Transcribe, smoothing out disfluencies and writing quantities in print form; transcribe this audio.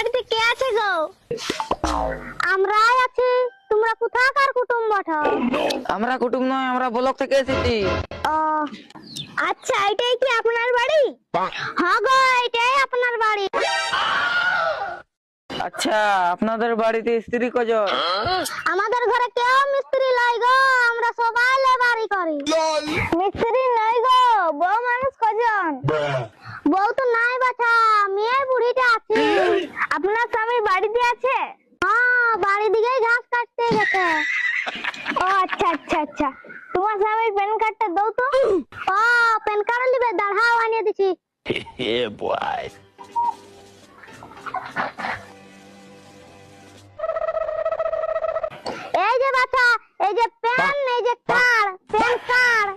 বাড়িতে কে আছে গো? আমরাই আছি। তোমরা কোথাকার কুটুম বটে? আমরা কুটুম নয়, আমরা ব্লক থেকে এসেছি। ও আচ্ছা, এটাই কি আপনার বাড়ি? হ্যাঁ গো, এটাই আপনার বাড়ি। আচ্ছা, আপনাদের বাড়িতে স্ত্রী কজন? আমাদের ঘরে কেউ মিস্ত্রি লাই গো, আমরা সবাই লেবারি করি। মিস্ত্রি নাই গো, বউ মানুষ কজন? বউ তো নাই বাছা, মেয়ে বুড়িটা আছে। আপনার স্বামী বাড়িতে আছে? হ্যাঁ, বাড়ি দিকেই ঘাস কাটতে গেছে। ও আচ্ছা আচ্ছা আচ্ছা, তোমার স্বামীর প্যান কার্ডটা দাও তো। ও প্যান কার্ড নিবে, দাঁড়াও আনিয়ে দিছি। এই যে বাচ্চা, এই যে প্যান, এই যে কার্ড, প্যান কার্ড।